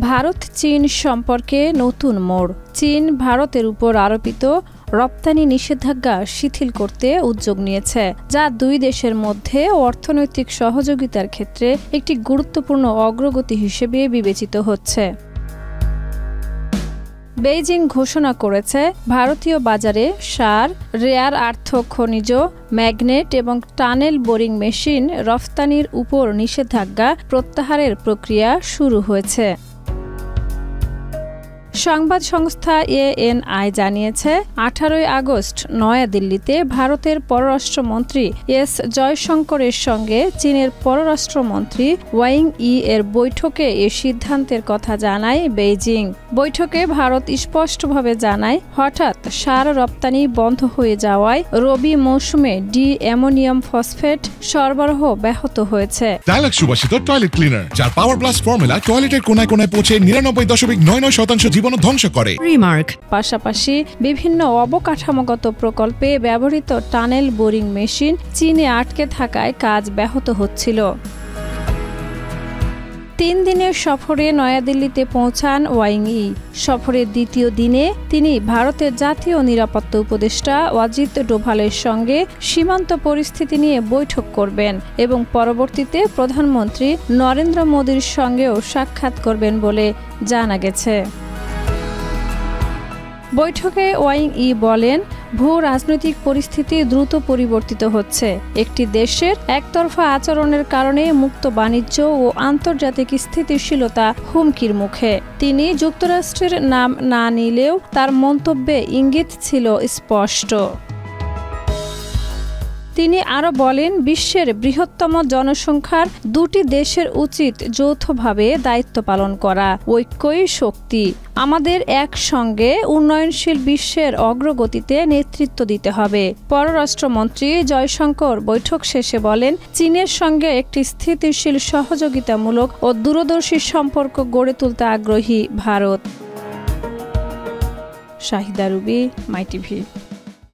ভারত চীন সম্পর্কে নতুন মোড়। চীন ভারতের উপর আরোপিত রপ্তানি নিষেধাজ্ঞা শিথিল করতে উদ্যোগ নিয়েছে, যা দুই দেশের মধ্যে অর্থনৈতিক সহযোগিতার ক্ষেত্রে একটি গুরুত্বপূর্ণ অগ্রগতি হিসেবে বিবেচিত হচ্ছে। বেইজিং ঘোষণা করেছে ভারতীয় বাজারে সার, রেয়ার আর্থ খনিজ, ম্যাগনেট এবং টানেল বোরিং মেশিন রফতানির উপর নিষেধাজ্ঞা প্রত্যাহারের প্রক্রিয়া শুরু হয়েছে। সংবাদ সংস্থা ANI জানিয়েছে, 18 আগস্ট নয়াদিল্লিতে ভারতের পররাষ্ট্রমন্ত্রী এস জয়শঙ্করের সঙ্গে চীনের পররাষ্ট্রমন্ত্রী ওয়াং ই এর বৈঠকে এ সিদ্ধান্তের কথা জানায় বেইজিং। বৈঠকে ভারত স্পষ্টভাবে জানায়, হঠাৎ সার রপ্তানি বন্ধ হয়ে যাওয়ায় রবি মৌসুমে অ্যামোনিয়াম ফসফেট সরবরাহ ব্যাহত হয়েছে। ডায়ালগ সুবাসিত টয়লেট ক্লিনার, যার পাওয়ার প্লাস ফর্মুলা টয়লেটের কোনায় কোনায় পৌঁছে 99.99% জীবন ধ্বংস করে। পাশাপাশি বিভিন্ন অবকাঠামোগত প্রকল্পে ব্যবহৃত টানেল বোরিং মেশিন চীনে আটকে থাকায় কাজ ব্যাহত হচ্ছিল। 3 দিনের সফরে নয়াদিল্লিতে পৌঁছান ওয়াং ই। সফরের দ্বিতীয় দিনে তিনি ভারতের জাতীয় নিরাপত্তা উপদেষ্টা অজিত ডোভালের সঙ্গে সীমান্ত পরিস্থিতি নিয়ে বৈঠক করবেন এবং পরবর্তীতে প্রধানমন্ত্রী নরেন্দ্র মোদীর সঙ্গেও সাক্ষাৎ করবেন বলে জানা গেছে। বৈঠকে ওয়াং ই বলেন, ভূ রাজনৈতিক পরিস্থিতি দ্রুত পরিবর্তিত হচ্ছে। একটি দেশের একতরফা আচরণের কারণে মুক্ত বাণিজ্য ও আন্তর্জাতিক স্থিতিশীলতা হুমকির মুখে। তিনি যুক্তরাষ্ট্রের নাম না নিলেও তার মন্তব্যে ইঙ্গিত ছিল স্পষ্ট। তিনি আরও বলেন, বিশ্বের বৃহত্তম জনসংখ্যার দুটি দেশের উচিত যৌথভাবে দায়িত্ব পালন করা। ঐক্যই শক্তি। আমাদের একসঙ্গে উন্নয়নশীল বিশ্বের অগ্রগতিতে নেতৃত্ব দিতে হবে। পররাষ্ট্রমন্ত্রী জয়শঙ্কর বৈঠক শেষে বলেন, চীনের সঙ্গে একটি স্থিতিশীল, সহযোগিতামূলক ও দূরদর্শী সম্পর্ক গড়ে তুলতে আগ্রহী ভারত। শাহিদা রুবি, মাই টিভি।